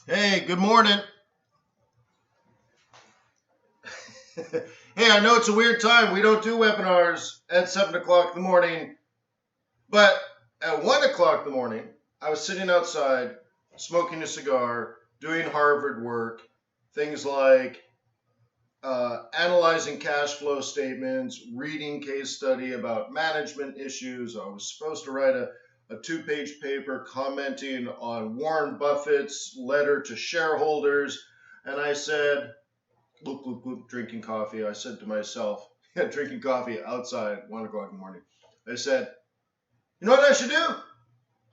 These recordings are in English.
Hey, good morning. Hey, I know it's a weird time. We don't do webinars at 7 o'clock in the morning, but at 1 o'clock in the morning, I was sitting outside smoking a cigar, doing Harvard work, things like analyzing cash flow statements, reading case study about management issues. I was supposed to write a two-page paper commenting on Warren Buffett's letter to shareholders, and I said, look, drinking coffee. I said to myself, drinking coffee outside, 1 o'clock in the morning. I said, you know what I should do?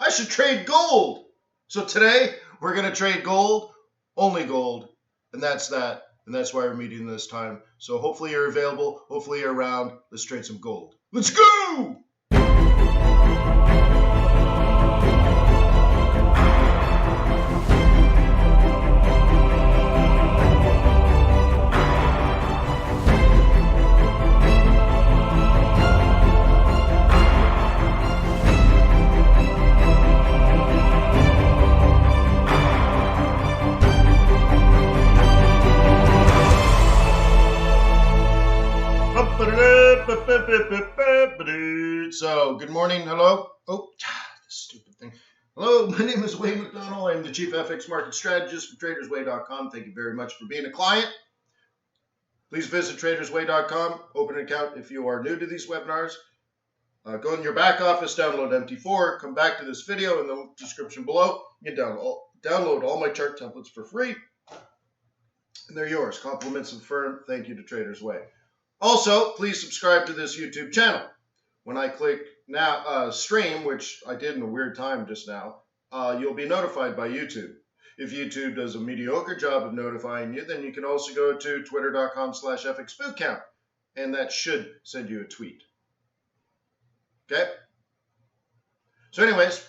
I should trade gold. So today, we're going to trade gold, only gold, and that's that. And that's why we're meeting this time. So hopefully you're available. Hopefully you're around. Let's trade some gold. Let's go! So, good morning. Hello. Oh, this stupid thing. Hello, my name is Wayne McDonald. I'm the Chief FX Market Strategist for TradersWay.com. Thank you very much for being a client. Please visit TradersWay.com. Open an account if you are new to these webinars. Go in your back office, download MT4, come back to this video in the description below. You can download all my chart templates for free. And they're yours. Compliments of the firm. Thank you to Traders Way. Also, please subscribe to this YouTube channel. When I click now stream, which I did in a weird time just now, you'll be notified by YouTube. If YouTube does a mediocre job of notifying you, then you can also go to twitter.com/FXBootcamp, and that should send you a tweet. Okay? So anyways,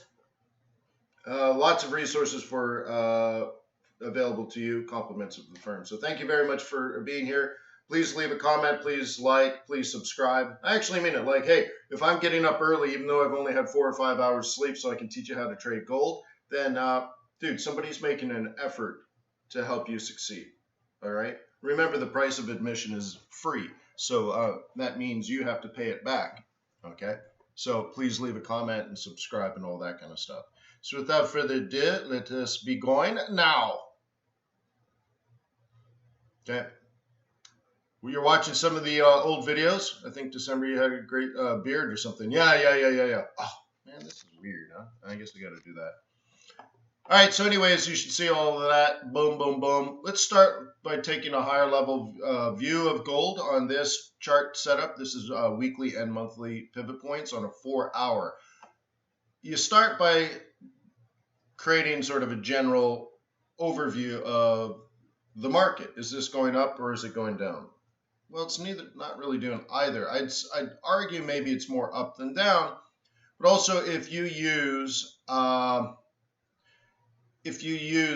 lots of resources for available to you, compliments of the firm. So thank you very much for being here. Please leave a comment, please like, please subscribe. I actually mean it. Like, hey, if I'm getting up early, even though I've only had 4 or 5 hours sleep so I can teach you how to trade gold, then, dude, somebody's making an effort to help you succeed, all right? Remember, the price of admission is free, so that means you have to pay it back, okay? So please leave a comment and subscribe and all that kind of stuff. So without further ado, let us be going now. Okay. You're watching some of the old videos. I think December you had a great beard or something. Yeah. Oh, man, this is weird, huh? I guess we got to do that. All right, so anyways, you should see all of that. Boom, boom, boom. Let's start by taking a higher level view of gold on this chart setup. This is weekly and monthly pivot points on a 4-hour. You start by creating sort of a general overview of the market. Is this going up or is it going down? Well, it's not really doing either. I'd argue maybe it's more up than down. But also, if you use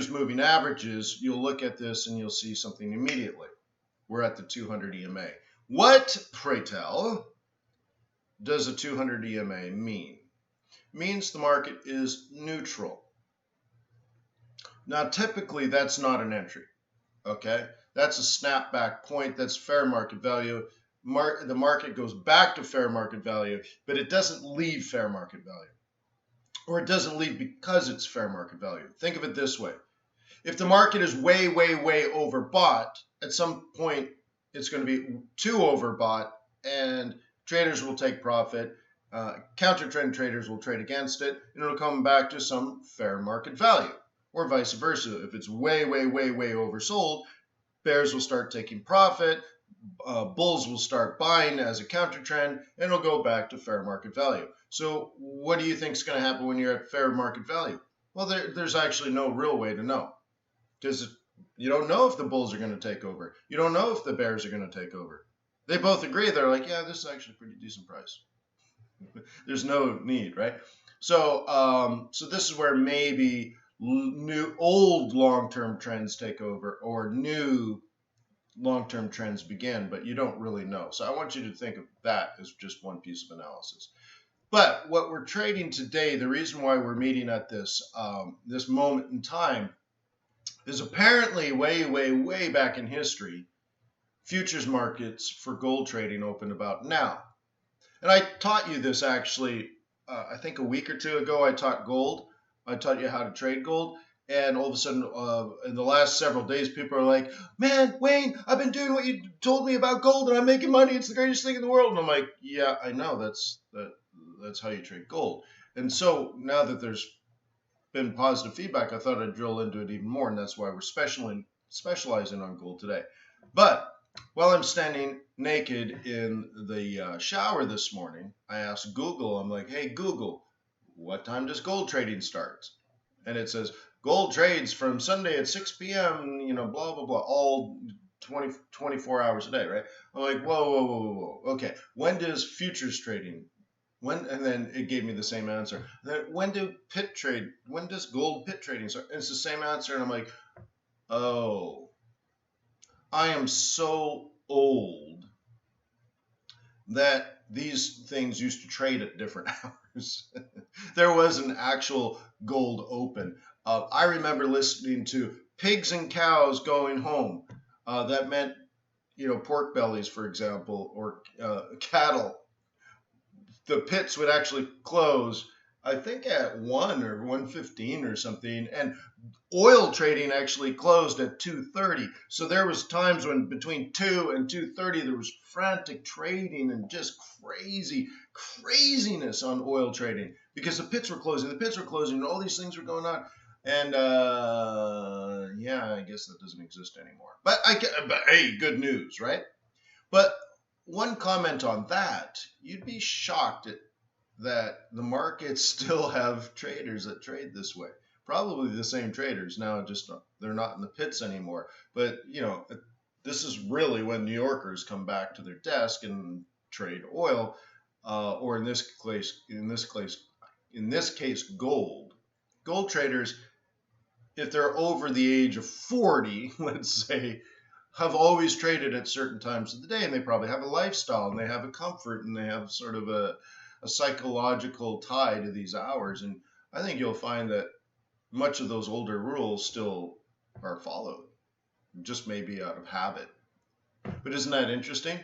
moving averages, you'll look at this and you'll see something immediately. We're at the 200 EMA. What, pray tell, does a 200 EMA mean? It means the market is neutral. Now, typically, that's not an entry. Okay? That's a snapback point. That's fair market value. The market goes back to fair market value, but it doesn't leave fair market value. Or it doesn't leave because it's fair market value. Think of it this way. If the market is way, way, way overbought, at some point it's going to be too overbought, and traders will take profit. Counter trend traders will trade against it, and it'll come back to some fair market value. Or vice versa. If it's way, way, way, way oversold, bears will start taking profit, bulls will start buying as a counter trend, and it'll go back to fair market value. So what do you think is going to happen when you're at fair market value? Well, there's actually no real way to know, because you don't know if the bulls are going to take over. You don't know if the bears are going to take over. They both agree. They're like, yeah, this is actually a pretty decent price. There's no need, right? So, so this is where maybe old long-term trends take over, or new long-term trends begin, but you don't really know. So I want you to think of that as just one piece of analysis. But what we're trading today, the reason why we're meeting at this this moment in time is apparently way back in history, futures markets for gold trading opened about now. And I taught you this actually, I think a week or two ago. I taught gold. I taught you how to trade gold. And all of a sudden, in the last several days, people are like, man, Wayne, I've been doing what you told me about gold and I'm making money. It's the greatest thing in the world. And I'm like, yeah, I know. That's how you trade gold. And so now that there's been positive feedback, I thought I'd drill into it even more. And that's why we're specializing on gold today. But while I'm standing naked in the shower this morning, I asked Google, I'm like, hey, Google, what time does gold trading start? And it says, gold trades from Sunday at 6 p.m., blah, blah, blah, all 24 hours a day, right? I'm like, whoa. Okay, when does futures trading, and then it gave me the same answer. Then when does gold pit trading start? And it's the same answer, and I'm like, oh. I am so old that these things used to trade at different hours. There was an actual gold open. I remember listening to pigs and cows going home. That meant, pork bellies, for example, or cattle. The pits would actually close, I think at 1 or 1:15 or something, and oil trading actually closed at 2:30. So there was times when between 2 and 2:30 there was frantic trading and just craziness on oil trading because the pits were closing, and all these things were going on. And yeah, I guess that doesn't exist anymore. But hey, good news, right? But one comment on that, you'd be shocked that the markets still have traders that trade this way. Probably the same traders now, just they're not in the pits anymore. But this is really when New Yorkers come back to their desk and trade oil, or in this case, gold. Gold traders, if they're over the age of 40, let's say, have always traded at certain times of the day, and they probably have a lifestyle, and they have a comfort, and they have sort of a psychological tie to these hours. And I think you'll find that much of those older rules still are followed, just maybe out of habit. But isn't that interesting?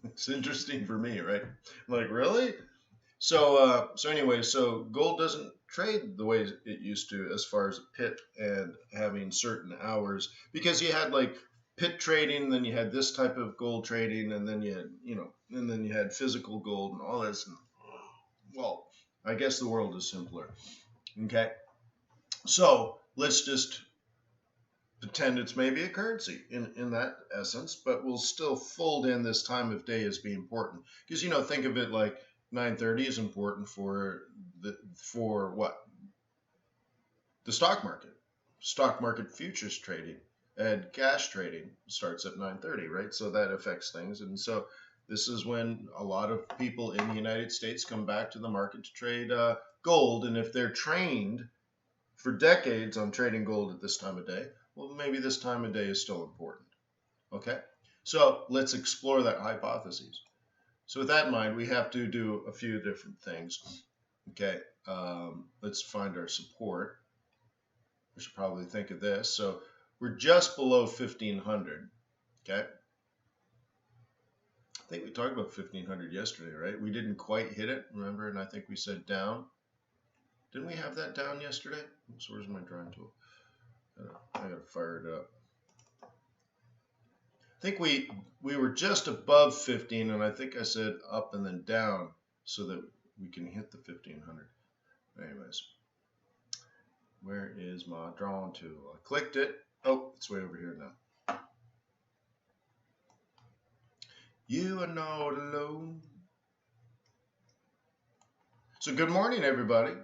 It's interesting for me, right? I'm like, really? So anyway, so gold doesn't trade the way it used to as far as a pit and having certain hours, because you had like pit trading, then you had this type of gold trading, and then you had, and then you had physical gold and all this. And, well, I guess the world is simpler. Okay. So let's just pretend it's maybe a currency in that essence, but we'll still fold in this time of day as being important. Because, think of it like 9:30 is important for what? The stock market futures trading, and cash trading starts at 9:30, right? So that affects things. And so this is when a lot of people in the United States come back to the market to trade gold. And if they're trained for decades on trading gold at this time of day, well, maybe this time of day is still important. Okay, so let's explore that hypothesis. So with that in mind, we have to do a few different things. Okay, let's find our support. We should probably think of this. So we're just below 1500. Okay, I think we talked about 1500 yesterday, right? We didn't quite hit it, remember? And I think we said down. Didn't we have that down yesterday? Oops, where's my drawing tool? I gotta fire it up. I think we were just above 15, and I think I said up and then down so that we can hit the 1500. Anyways, where is my drawing tool? I clicked it. Oh, it's way over here now. You are not alone. So good morning, everybody.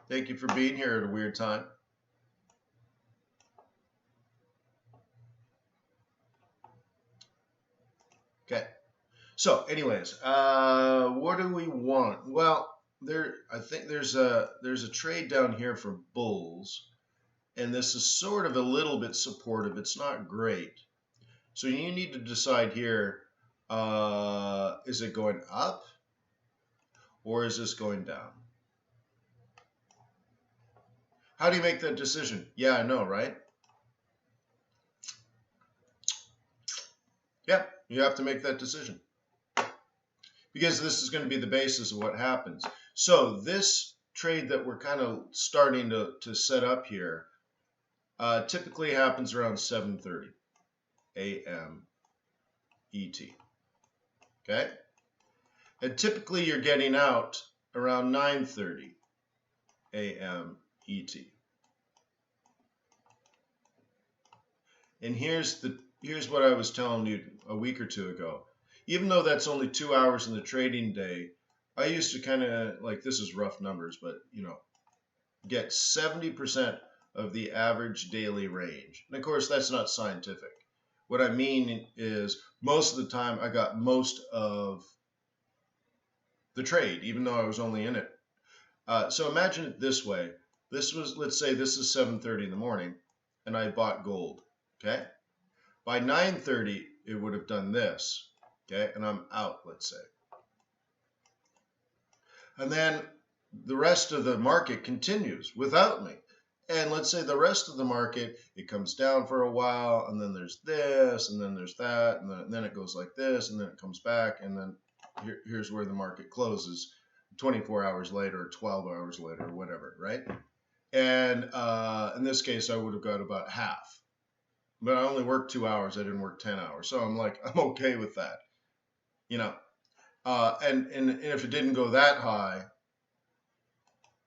Thank you for being here at a weird time. Okay. So, anyways, what do we want? Well, I think there's a trade down here for bulls, and this is sort of a little bit supportive. It's not great. So you need to decide here, is it going up or is this going down? How do you make that decision? Yeah, I know, right? Yeah, you have to make that decision. Because this is going to be the basis of what happens. So this trade that we're kind of starting to set up here typically happens around 7:30 a.m. ET. Okay? And typically you're getting out around 9:30 a.m. ET. And here's what I was telling you a week or two ago. Even though that's only 2 hours in the trading day, I used to kind of, like, this is rough numbers, but, you know, get 70% of the average daily range. And of course, that's not scientific. What I mean is most of the time I got most of the trade, even though I was only in it. So imagine it this way. This was, let's say this is 7:30 in the morning, and I bought gold, okay? By 9:30, it would have done this, okay? And I'm out, let's say. And then the rest of the market continues without me. And let's say the rest of the market, it comes down for a while, and then there's this, and then there's that, and then it goes like this, and then it comes back, and then here's where the market closes 24 hours later, or 12 hours later, or whatever, right? And in this case, I would have got about half. But I only worked 2 hours. I didn't work 10 hours. So I'm like, I'm okay with that, you know. And if it didn't go that high,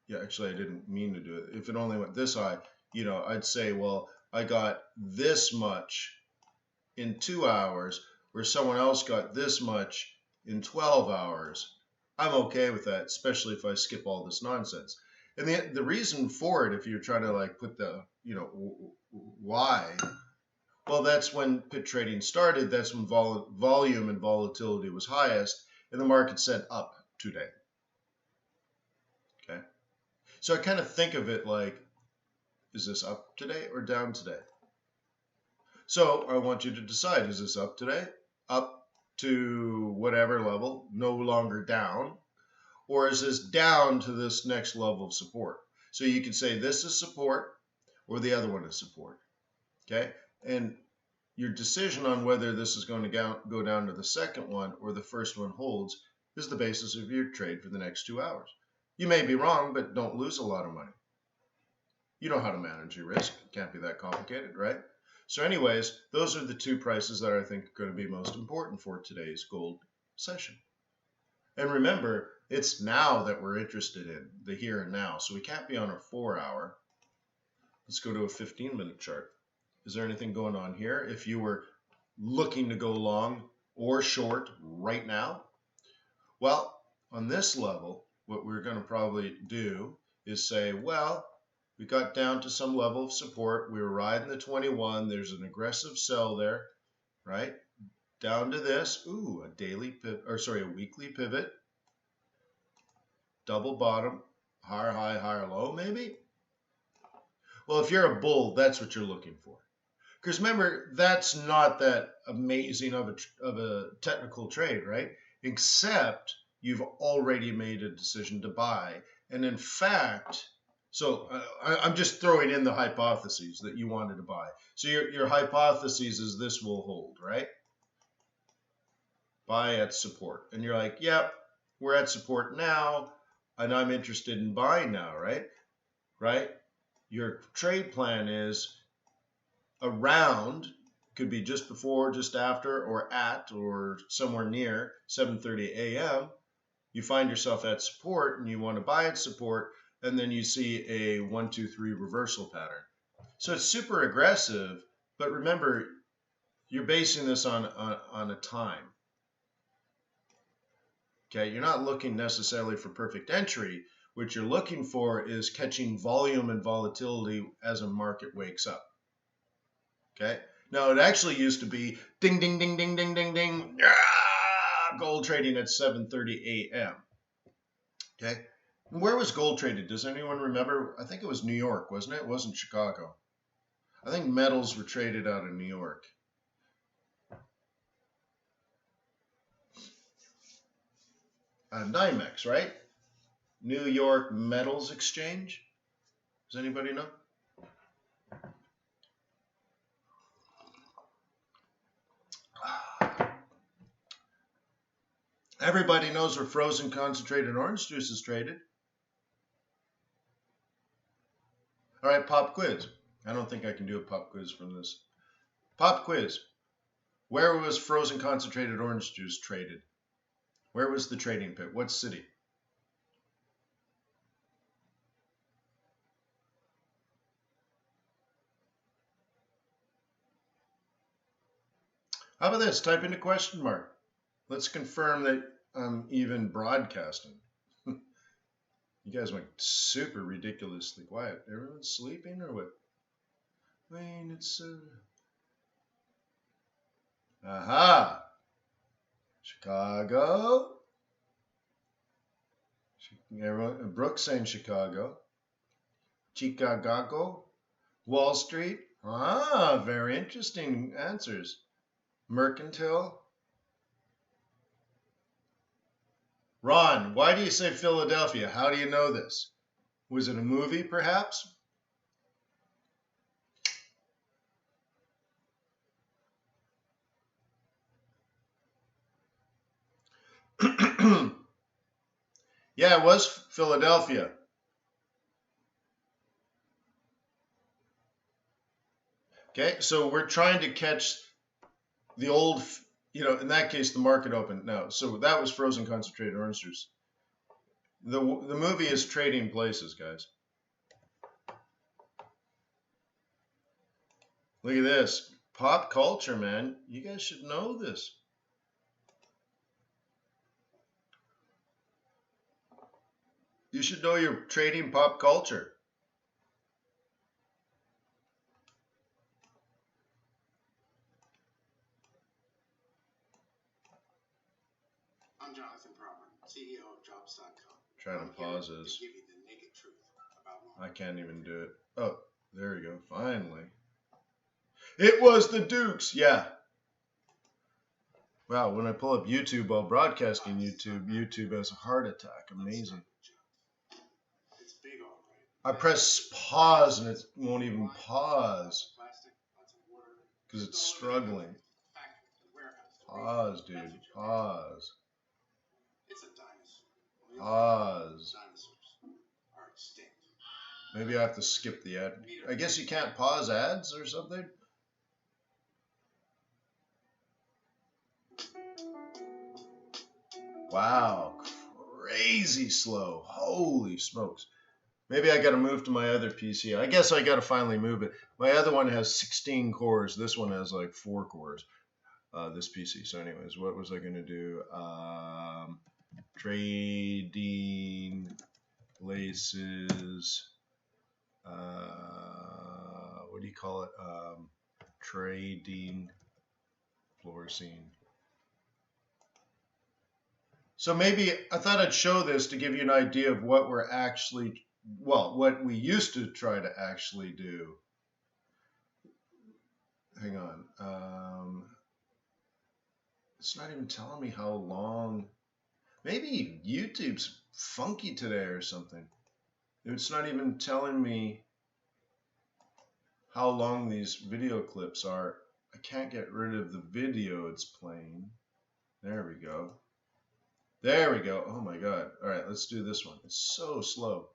yeah, actually, I didn't mean to do it. If it only went this high, you know, I'd say, well, I got this much in 2 hours, where someone else got this much in 12 hours. I'm okay with that, especially if I skip all this nonsense. And the reason for it, if you're trying to like put the, you know, why, well, that's when pit trading started. That's when volume and volatility was highest, and the market said up today. Okay. So I kind of think of it like, is this up today or down today? So I want you to decide, is this up today? Up to whatever level, no longer down? Or is this down to this next level of support? So you could say this is support or the other one is support. Okay? And your decision on whether this is going to go down to the second one or the first one holds is the basis of your trade for the next 2 hours. You may be wrong, but don't lose a lot of money. You know how to manage your risk. It can't be that complicated, right? So anyways, those are the two prices that I think are going to be most important for today's gold session. And remember, it's now that we're interested in, the here and now. So we can't be on a 4 hour. Let's go to a 15-minute chart. Is there anything going on here? If you were looking to go long or short right now, well, on this level, what we're going to probably do is say, well, we got down to some level of support. We were riding the 21. There's an aggressive sell there, right? Down to this. Ooh, a weekly pivot. Double bottom, higher high, higher low, maybe? Well, if you're a bull, that's what you're looking for. Because remember, that's not that amazing of a technical trade, right? Except you've already made a decision to buy. And in fact, so I'm just throwing in the hypotheses that you wanted to buy. So your hypothesis is this will hold, right? Buy at support. And you're like, yep, we're at support now, and I'm interested in buying now, right? Right? Your trade plan is around, could be just before, just after, or at, or somewhere near 7:30 a.m. You find yourself at support, and you want to buy at support, and then you see a 1, 2, 3 reversal pattern. So it's super aggressive, but remember, you're basing this on a time. Okay, you're not looking necessarily for perfect entry. What you're looking for is catching volume and volatility as a market wakes up. Okay, now it actually used to be ding, ding, ding, ding, ding, ding, ding, gold trading at 7:30 a.m. Okay, and where was gold traded? Does anyone remember? I think it was New York, wasn't it? It wasn't Chicago. I think metals were traded out of New York. NYMEX, right? New York Metals Exchange. Does anybody know? Everybody knows where frozen concentrated orange juice is traded. All right, pop quiz. I don't think I can do a pop quiz from this. Pop quiz. Where was frozen concentrated orange juice traded? Where was the trading pit? What city? How about this? Type in a question mark. Let's confirm that I'm even broadcasting. You guys went super ridiculously quiet. Everyone's sleeping or what? Wayne, it's aha. Chicago. Everyone, Brooks saying Chicago. Chicago. Wall Street. Ah, very interesting answers. Mercantile. Ron, why do you say Philadelphia? How do you know this? Was it a movie, perhaps? Yeah, it was Philadelphia. Okay, so we're trying to catch the old, in that case, the market opened. No, so that was frozen concentrated orange juice. The movie is Trading Places, guys. Look at this. Pop culture, man. You guys should know this. You should know your trading pop culture. I'm Jonathan Proper, CEO of Jobs.com. Try to pause this. To give you the naked truth about I can't even do it. Oh, there we go. Finally. It was the Dukes. Yeah. Wow, when I pull up YouTube while broadcasting YouTube has a heart attack. Amazing. It's big, all right. I press pause and it won't even pause because it's struggling. Pause, dude. Pause. It's a dinosaur. Pause. Dinosaurs are extinct. Maybe I have to skip the ad. I guess you can't pause ads or something. Wow, crazy slow. Holy smokes. Maybe I got to move to my other PC. I guess I got to finally move it. My other one has 16 cores. This one has like 4 cores, this PC. So anyways, what was I going to do? Trading places. What do you call it? Trading floor scene. So maybe I thought I'd show this to give you an idea of what we're actually, what we used to try to actually do. Hang on. It's not even telling me how long. Maybe YouTube's funky today or something. It's not even telling me how long these video clips are. I can't get rid of the video it's playing. There we go. There we go. Oh my God. All right, let's do this one. It's so slow.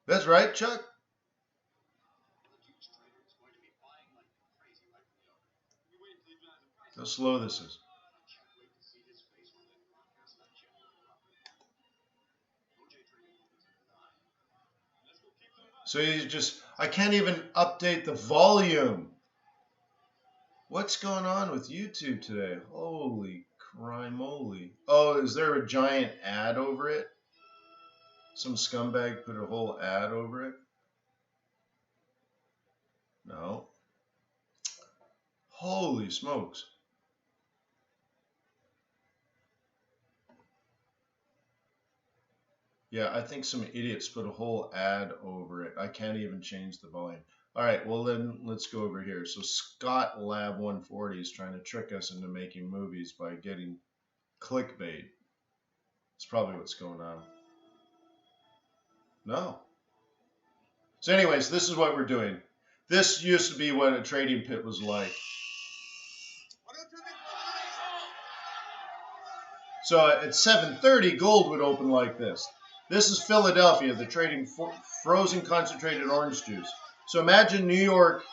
That's right, Chuck. How slow this is. So I can't even update the volume. What's going on with YouTube today? Holy crimoly. Oh, is there a giant ad over it? Some scumbag put a whole ad over it? No. Holy smokes. Yeah, I think some idiots put a whole ad over it. I can't even change the volume. All right, well then let's go over here. So Scott Lab 140 is trying to trick us into making movies by getting Clickbait. It's probably what's going on. No. So anyways, this is what we're doing. This used to be what a trading pit was like. So at 7:30, gold would open like this. This is Philadelphia. They're trading frozen concentrated orange juice. So imagine New York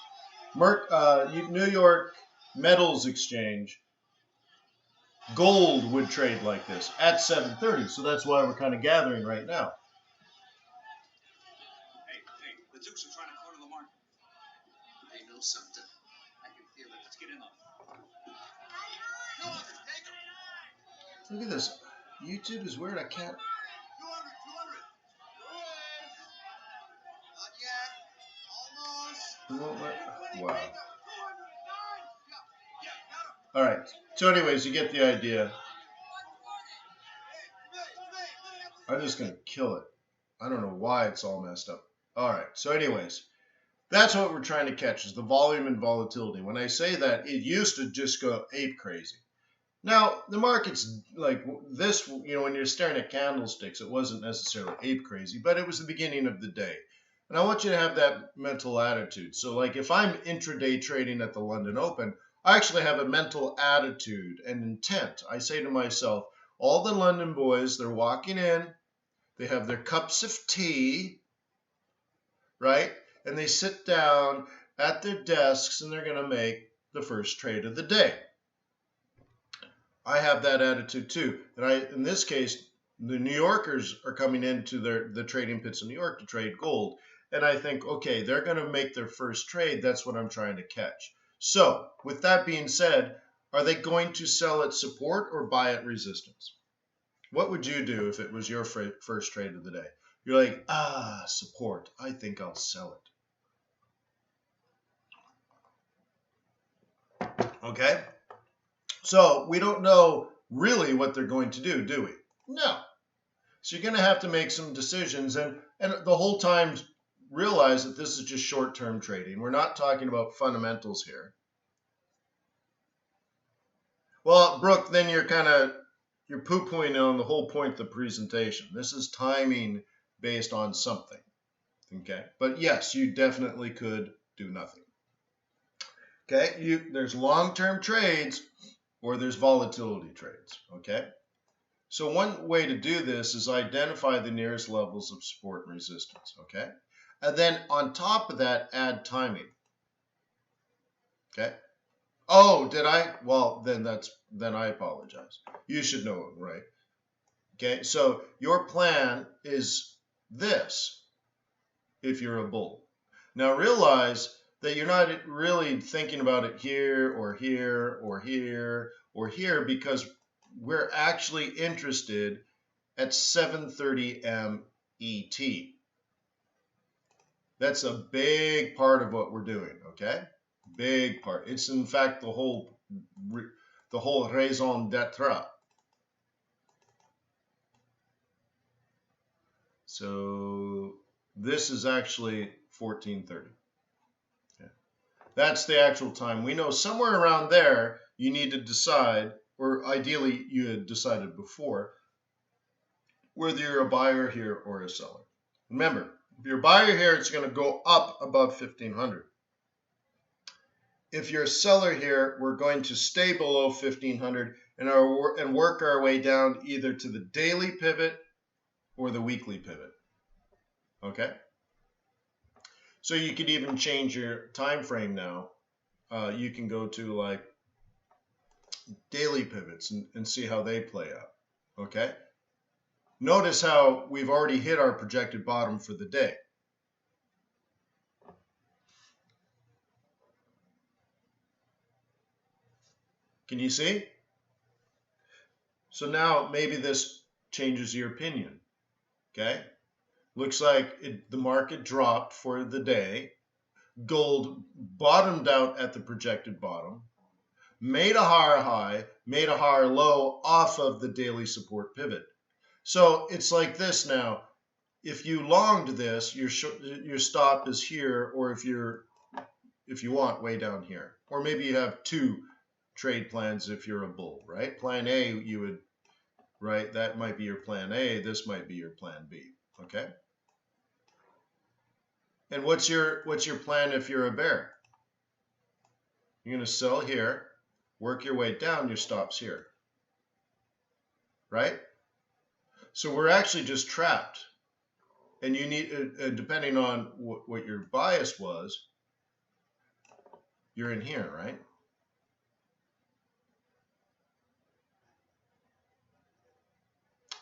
Metals Exchange. Gold would trade like this at 7:30. So that's why we're kind of gathering right now. Hey, the Dukes are trying to corner the market. They know something. I can feel it. Let's get in on it. Look at this. YouTube is weird. I can't. 200. Not yet. Almost. Wow. All right. So anyways, you get the idea. I'm just going to kill it. I don't know why it's all messed up. All right. So anyways, that's what we're trying to catch is the volume and volatility. When I say that, it used to just go ape crazy. Now, the market's like this, when you're staring at candlesticks, it wasn't necessarily ape crazy, but it was the beginning of the day. And I want you to have that mental attitude. So like if I'm intraday trading at the London Open, I actually have a mental attitude and intent. I say to myself, all the London boys, they're walking in, they have their cups of tea, right? And they sit down at their desks and they're going to make the first trade of the day. I have that attitude too. And in this case, the New Yorkers are coming into the trading pits in New York to trade gold. And I think, okay, they're going to make their first trade. That's what I'm trying to catch. So with that being said, are they going to sell at support or buy at resistance? What would you do if it was your first trade of the day? You're like, support. I think I'll sell it. Okay? So we don't know really what they're going to do we? No. So you're going to have to make some decisions and the whole time realize that this is just short-term trading. We're not talking about fundamentals here. Well, Brooke, then you're poo-pooing on the whole point of the presentation. This is timing based on something. Okay? But yes, you definitely could do nothing. Okay? There's long-term trades or there's volatility trades, okay? So one way to do this is identify the nearest levels of support and resistance, okay? And then on top of that, add timing, okay? Oh, did I? Well, then I apologize. You should know it, right? Okay, so your plan is this if you're a bull. Now realize that you're not really thinking about it here or here or here or here because we're actually interested at 7:30 MET. That's a big part of what we're doing, okay? Big part. It's in fact the whole raison d'etre. So this is actually 14:30. That's the actual time. We know somewhere around there you need to decide, or ideally you had decided before, whether you're a buyer here or a seller. Remember, if you're a buyer here, it's going to go up above 1500. If you're a seller here, we're going to stay below 1500 and work our way down either to the daily pivot or the weekly pivot. Okay? So you could even change your time frame now. You can go to like daily pivots and see how they play out. Okay? Notice how we've already hit our projected bottom for the day. Can you see? So now maybe this changes your opinion. Okay? Looks like the market dropped for the day. Gold bottomed out at the projected bottom, made a higher high, made a higher low off of the daily support pivot. So it's like this now. If you longed this, your stop is here, or if you want, way down here. Or maybe you have two trade plans if you're a bull, right? Plan A, you would right? That might be your plan A. This might be your plan B, okay? And what's your plan if you're a bear? You're going to sell here, work your way down, your stop's here, right? So we're actually just trapped. And you need, depending on what your bias was, you're in here, right?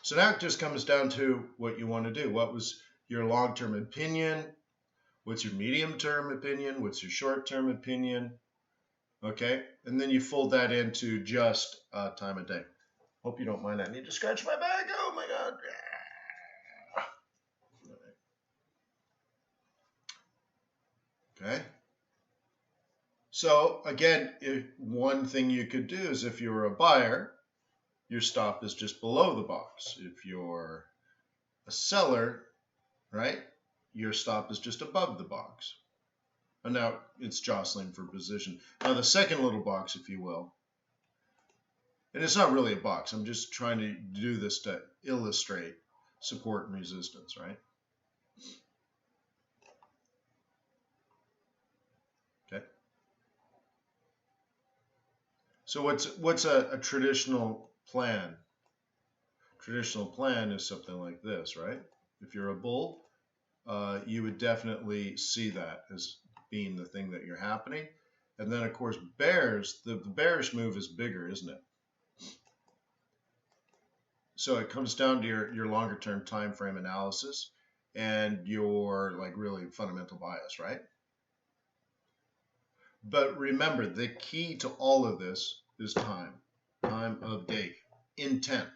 So now it just comes down to what you want to do. What was your long-term opinion? What's your medium-term opinion? What's your short-term opinion? Okay, and then you fold that into just time of day. Hope you don't mind. I need to scratch my back. Oh my God. Okay. So again, one thing you could do is if you're a buyer, your stop is just below the box. If you're a seller, right, your stop is just above the box. And now it's jostling for position. Now the second little box, if you will, and it's not really a box. I'm just trying to do this to illustrate support and resistance, right? Okay. So what's a traditional plan? Traditional plan is something like this, right? If you're a bull, you would definitely see that as being the thing that you're happening. And then, of course, bears, the bearish move is bigger, isn't it? So it comes down to your longer term time frame analysis and your like really fundamental bias, right? But remember, the key to all of this is time of day, intent.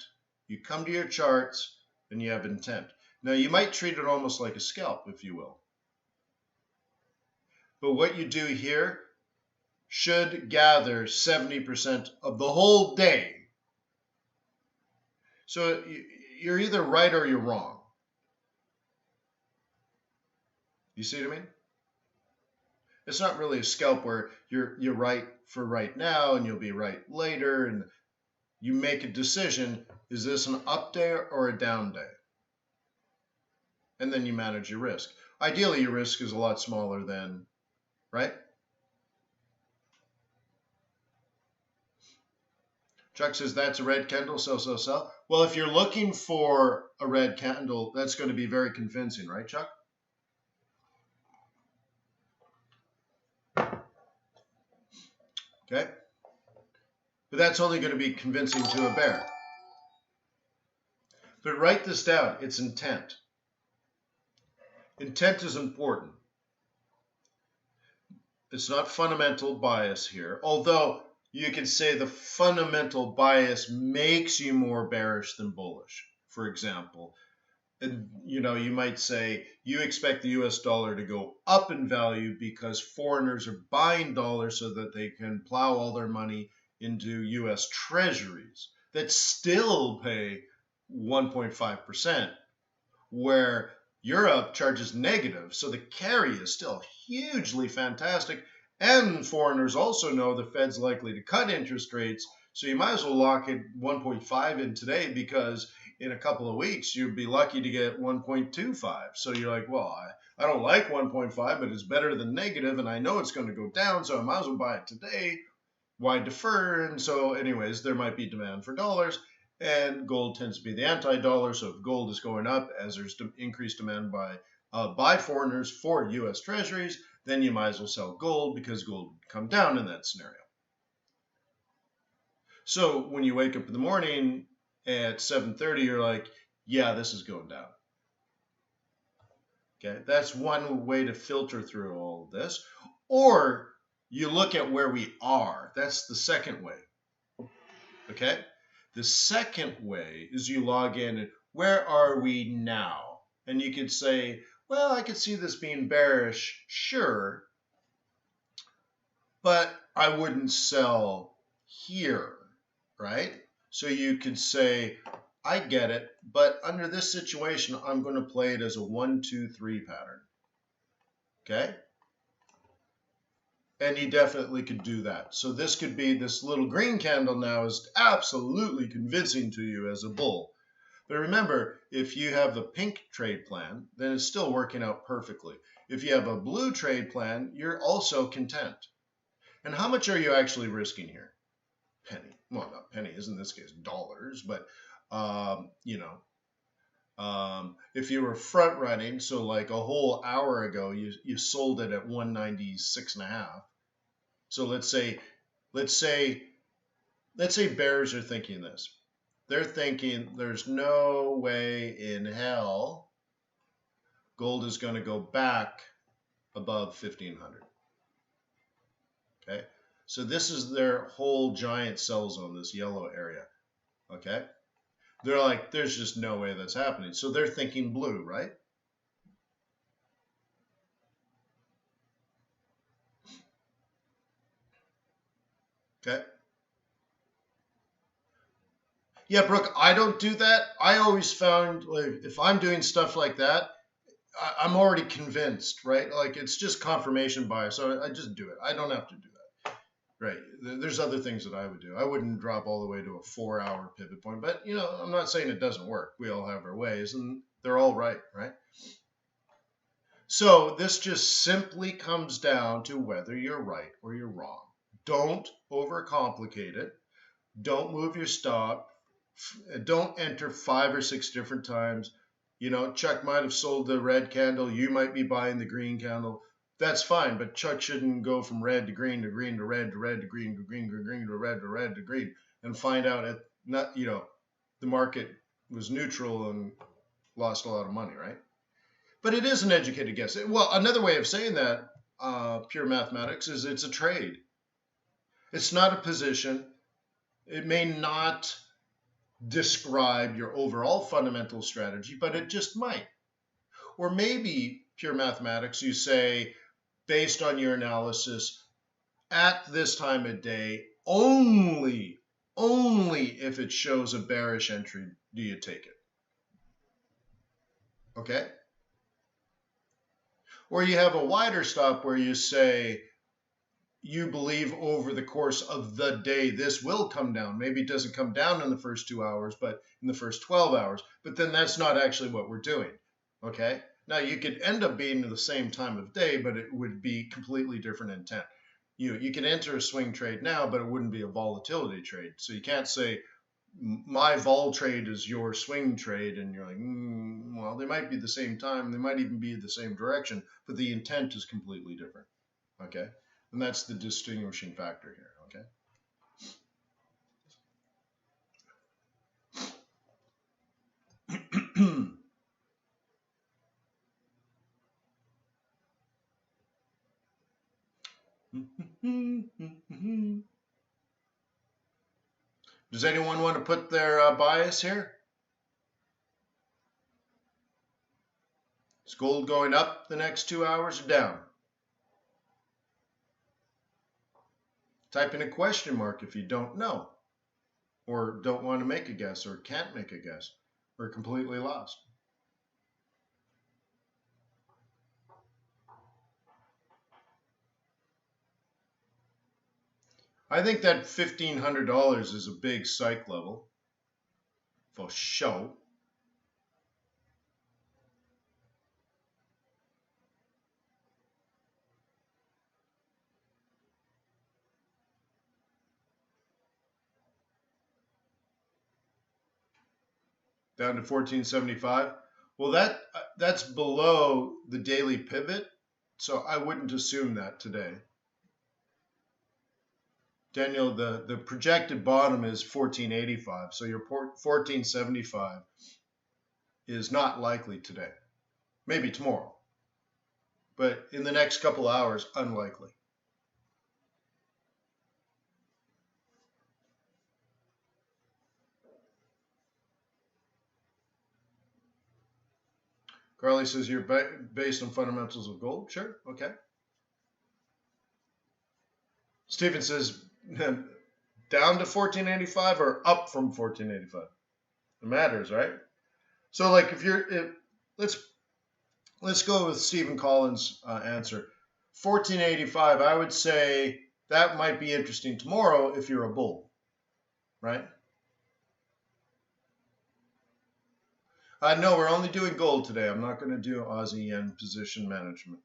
You come to your charts and you have intent. Now, you might treat it almost like a scalp, if you will. But what you do here should gather 70% of the whole day. So you're either right or you're wrong. You see what I mean? It's not really a scalp where you're right for right now and you'll be right later, and you make a decision, is this an up day or a down day? And then you manage your risk. Ideally, your risk is a lot smaller than, right? Chuck says that's a red candle, sell. Well, if you're looking for a red candle, that's going to be very convincing, right, Chuck? Okay. But that's only going to be convincing to a bear. But write this down. It's intent. Intent is important. It's not fundamental bias here, although you could say the fundamental bias makes you more bearish than bullish. For example, and you might say you expect the US dollar to go up in value because foreigners are buying dollars so that they can plow all their money into US treasuries that still pay 1.5%, where Europe charges negative, so the carry is still hugely fantastic. And foreigners also know the Fed's likely to cut interest rates, so you might as well lock it 1.5 in today, because in a couple of weeks you'd be lucky to get 1.25. So you're like, well, I don't like 1.5, but it's better than negative, and I know it's going to go down, so I might as well buy it today. Why defer? And so anyways, there might be demand for dollars. And gold tends to be the anti-dollar. So if gold is going up as there's increased demand by foreigners for U.S. treasuries, then you might as well sell gold, because gold would come down in that scenario. So when you wake up in the morning at 7:30, you're like, yeah, this is going down. Okay, that's one way to filter through all of this. Or you look at where we are. That's the second way. Okay? The second way is you log in and where are we now? And you could say, well, I could see this being bearish, sure, but I wouldn't sell here, right? So you could say, I get it, but under this situation, I'm going to play it as a 1, 2, 3 pattern. Okay? And he definitely could do that. So this could be, this little green candle now is absolutely convincing to you as a bull. But remember, if you have the pink trade plan, then it's still working out perfectly. If you have a blue trade plan, you're also content. And how much are you actually risking here? Penny. Well, not pennies in this case, dollars, but if you were front running, so like a whole hour ago, you sold it at 196.5. So let's say bears are thinking this. They're thinking there's no way in hell gold is going to go back above 1,500. Okay, so this is their whole giant sell zone, this yellow area. Okay, they're like, there's just no way that's happening. So they're thinking blue, right? Okay. Yeah, Brooke, I don't do that. I always found, like, if I'm doing stuff like that, I'm already convinced, right? Like, it's just confirmation bias. So I just do it. I don't have to do that, right? There's other things that I would do. I wouldn't drop all the way to a 4-hour pivot point, but I'm not saying it doesn't work. We all have our ways, and they're all right, right? So this just simply comes down to whether you're right or you're wrong. Don't overcomplicate it. Don't move your stop. Don't enter 5 or 6 different times. Chuck might have sold the red candle. You might be buying the green candle. That's fine, but Chuck shouldn't go from red to green to green to red to red to green to green to green to red to red to green and find out the market was neutral and lost a lot of money, right? But it is an educated guess. Well, another way of saying that, pure mathematics, is it's a trade. It's not a position. It may not describe your overall fundamental strategy, but it just might. Or maybe, pure mathematics, you say, based on your analysis, at this time of day, only if it shows a bearish entry do you take it. Okay? Or you have a wider stop where you say, you believe over the course of the day this will come down. Maybe it doesn't come down in the first 2 hours, but in the first 12 hours. But then that's not actually what we're doing. Okay? Now, you could end up being the same time of day, but it would be completely different intent. You can enter a swing trade now, but it wouldn't be a volatility trade. So you can't say, my vol trade is your swing trade, and you're like, well, they might be the same time. They might even be the same direction, but the intent is completely different. Okay? And that's the distinguishing factor here, okay? Does anyone want to put their bias here? Is gold going up the next 2 hours or down? Type in a question mark if you don't know, or don't want to make a guess, or can't make a guess, or completely lost. I think that $1,500 is a big psych level, for sure. Down to 1475. Well, that's below the daily pivot, so I wouldn't assume that today. Daniel, the projected bottom is 1485, so your 1475 is not likely today. Maybe tomorrow, but in the next couple hours, unlikely. Carly says you're based on fundamentals of gold. Sure, okay. Stephen says down to 1485 or up from 1485. It matters, right? So, like, let's go with Stephen Collins' answer. 1485, I would say that might be interesting tomorrow if you're a bull, right? No, we're only doing gold today. I'm not going to do Aussie yen position management.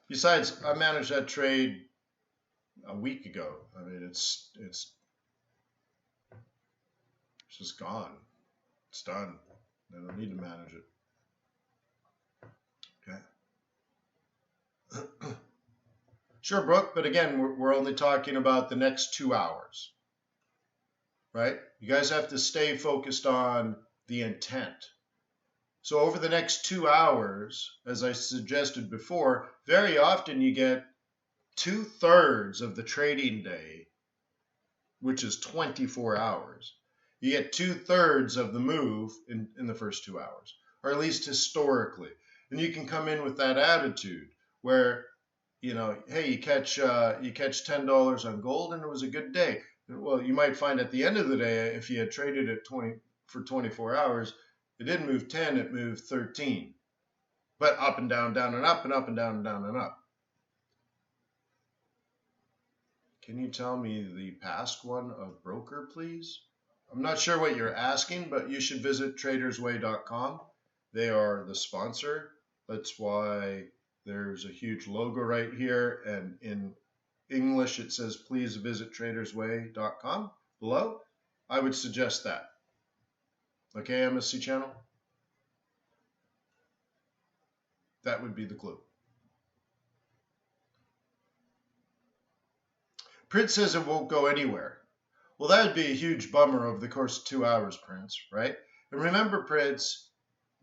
Besides, I managed that trade a week ago. I mean, it's just gone. It's done. I don't need to manage it. Okay. Sure, Brooke, but again, we're only talking about the next 2 hours, right? You guys have to stay focused on the intent. So over the next 2 hours, as I suggested before, very often you get 2/3 of the trading day, which is 24 hours. You get 2/3 of the move in the first 2 hours, or at least historically. And you can come in with that attitude where, you know, hey, you catch $10 on gold and it was a good day. Well, you might find at the end of the day, if you had traded it for 24 hours, it didn't move 10, it moved 13. But up and down, down and up, and up and down and down and up. Can you tell me the past one of broker, please? I'm not sure what you're asking, but you should visit tradersway.com. They are the sponsor. That's why there's a huge logo right here. And in English, it says, please visit tradersway.com below. I would suggest that. Okay, MSC channel? That would be the clue. Prince says it won't go anywhere. Well, that would be a huge bummer over the course of 2 hours, Prince, right? And remember, Prince,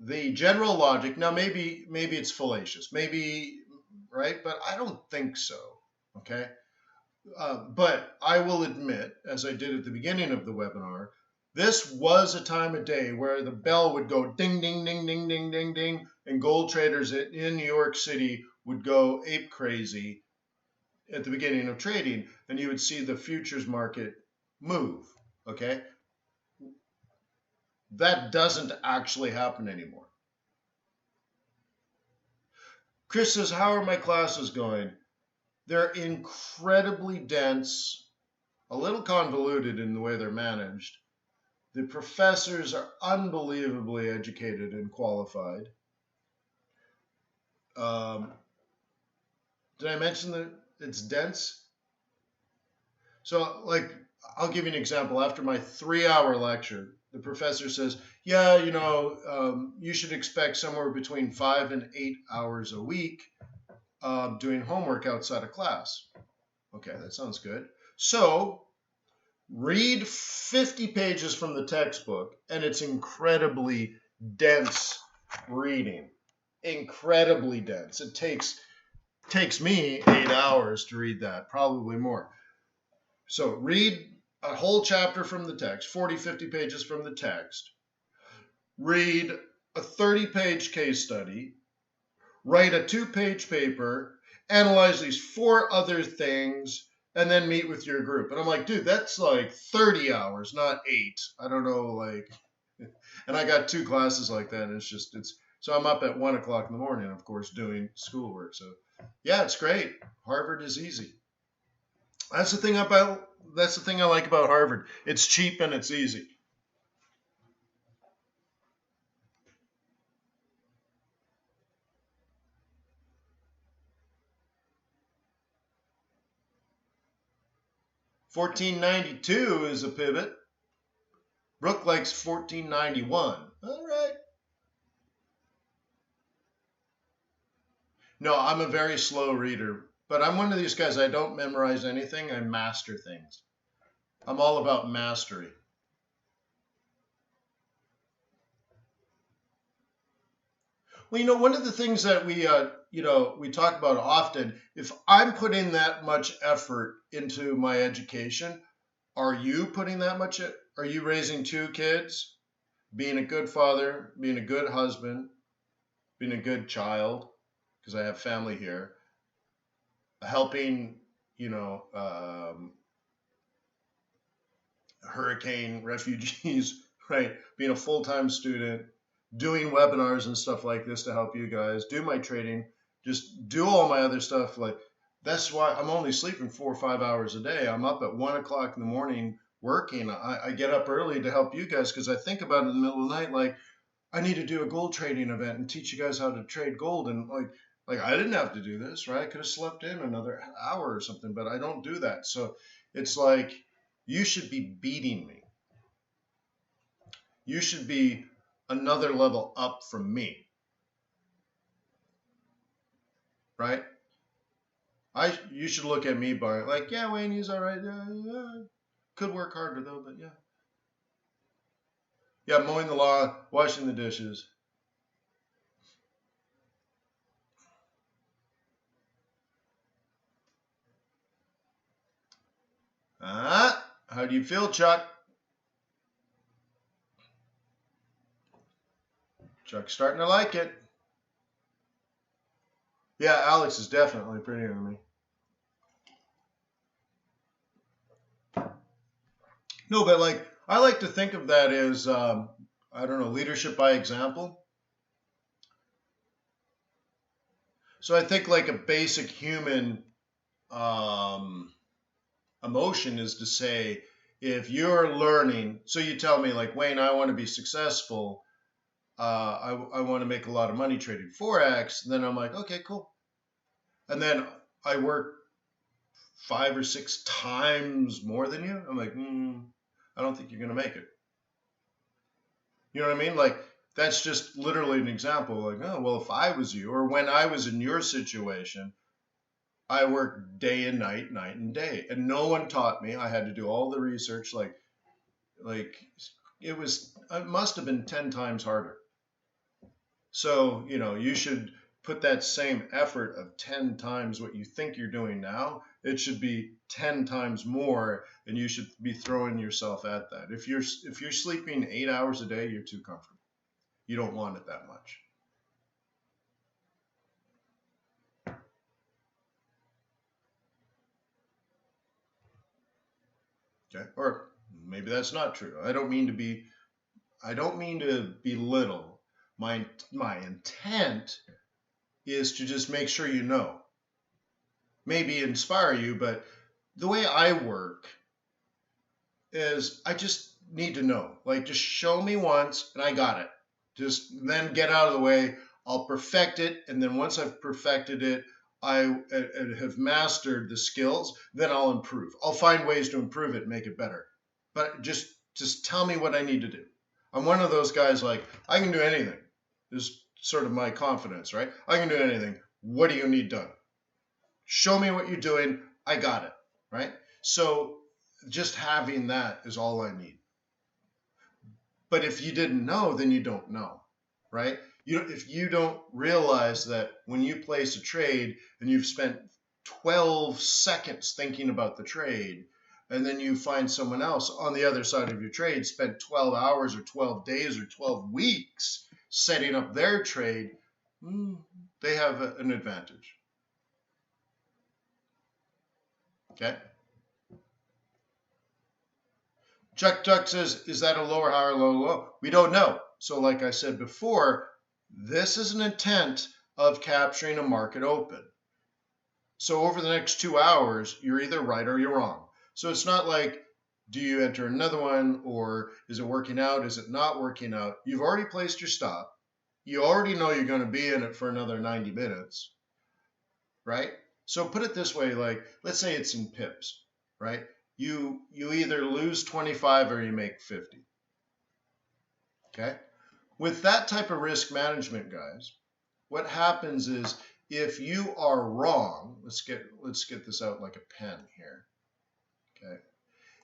the general logic, now maybe it's fallacious, maybe, right? But I don't think so, okay? But I will admit, as I did at the beginning of the webinar, this was a time of day where the bell would go ding, ding, ding, ding, ding, ding, ding, and gold traders in New York City would go ape crazy at the beginning of trading, and you would see the futures market move, okay? That doesn't actually happen anymore. Chris says, how are my classes going? They're incredibly dense, a little convoluted in the way they're managed. The professors are unbelievably educated and qualified. Did I mention that it's dense? So, like, I'll give you an example. After my 3-hour lecture, the professor says, yeah, you know, you should expect somewhere between 5 and 8 hours a week doing homework outside of class. Okay, that sounds good. So read 50 pages from the textbook, and it's incredibly dense reading. Incredibly dense. It takes me 8 hours to read that, probably more. So read a whole chapter from the text, 40, 50 pages from the text. Read a 30-page case study. Write a 2-page paper. Analyze these 4 other things. And then meet with your group. And I'm like, dude, that's like 30 hours, not 8. I don't know, like, and I got 2 classes like that. And so I'm up at 1 o'clock in the morning, of course, doing schoolwork. So yeah, it's great. Harvard is easy. That's the thing I like about Harvard. It's cheap and it's easy. $14.92 is a pivot. Brooke likes $14.91. All right. No, I'm a very slow reader, but I'm one of these guys. I don't memorize anything. I master things. I'm all about mastery. Well, you know, one of the things that we talk about often, if I'm putting that much effort into my education, are you putting that much? Are you raising 2 kids, being a good father, being a good husband, being a good child, because I have family here, helping, hurricane refugees, right? Being a full-time student, doing webinars and stuff like this to help you guys, do my trading. just do all my other stuff. Like, that's why I'm only sleeping 4 or 5 hours a day. I'm up at 1 o'clock in the morning working. I get up early to help you guys because I think about it in the middle of the night. Like, I need to do a gold trading event and teach you guys how to trade gold. And like I didn't have to do this, right? I could have slept in another hour or something, but I don't do that. So it's like, you should be beating me. You should be another level up from me, right? You should look at me by like, yeah, Wayne, he's all right. Yeah. Could work harder though, but yeah. Yeah, mowing the lawn, washing the dishes. How do you feel, Chuck? Chuck's starting to like it. Yeah, Alex is definitely prettier than me. No, but like, I like to think of that as, I don't know, leadership by example. So I think like a basic human emotion is to say, if you're learning, so you tell me like, Wayne, I want to be successful. I want to make a lot of money trading Forex. And then I'm like, okay, cool. And then I work 5 or 6 times more than you. I'm like, I don't think you're going to make it. You know what I mean? Like, that's just literally an example. Like, oh, well, if I was you, or when I was in your situation, I worked day and night, night and day, and no one taught me. I had to do all the research. Like it must have been 10 times harder. So, you should put that same effort of 10 times what you think you're doing now. It should be 10 times more, and you should be throwing yourself at that. If you're sleeping 8 hours a day, you're too comfortable. You don't want it that much. Okay? Or maybe that's not true. I don't mean to belittle. My intent is to just make sure you know. Maybe inspire you, but the way I work is I just need to know. Like, just show me once and I got it. Just then get out of the way. I'll perfect it, and then once I've perfected it, I have mastered the skills, then I'll improve. I'll find ways to improve it and make it better. But just tell me what I need to do. I'm one of those guys, like, I can do anything. Is sort of my confidence, right? I can do anything. What do you need done? Show me what you're doing. I got it, right? So just having that is all I need. But if you didn't know, then you don't know, right? If you don't realize that when you place a trade and you've spent 12 seconds thinking about the trade, and then you find someone else on the other side of your trade spent 12 hours or 12 days or 12 weeks setting up their trade, they have an advantage. Okay? Chuck says, is that a low or higher low low? We don't know. So like I said before, this is an intent of capturing a market open. So over the next 2 hours, you're either right or you're wrong. So it's not like, do you enter another one, or is it working out? Is it not working out? You've already placed your stop. You already know you're going to be in it for another 90 minutes, right? So put it this way, like, let's say it's in pips, right? You either lose 25 or you make 50. Okay? With that type of risk management, guys, what happens is if you are wrong, let's get this out like a pen here. Okay?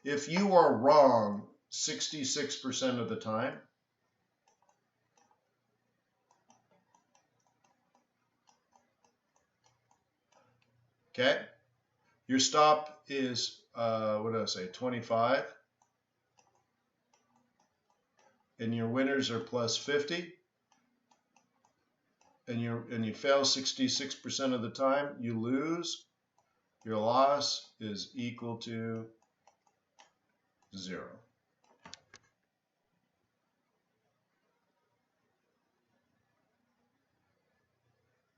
If you are wrong 66% of the time, okay? Your stop is what did I say? 25. And your winners are plus 50, and you fail 66% of the time, you lose. Your loss is equal to 0.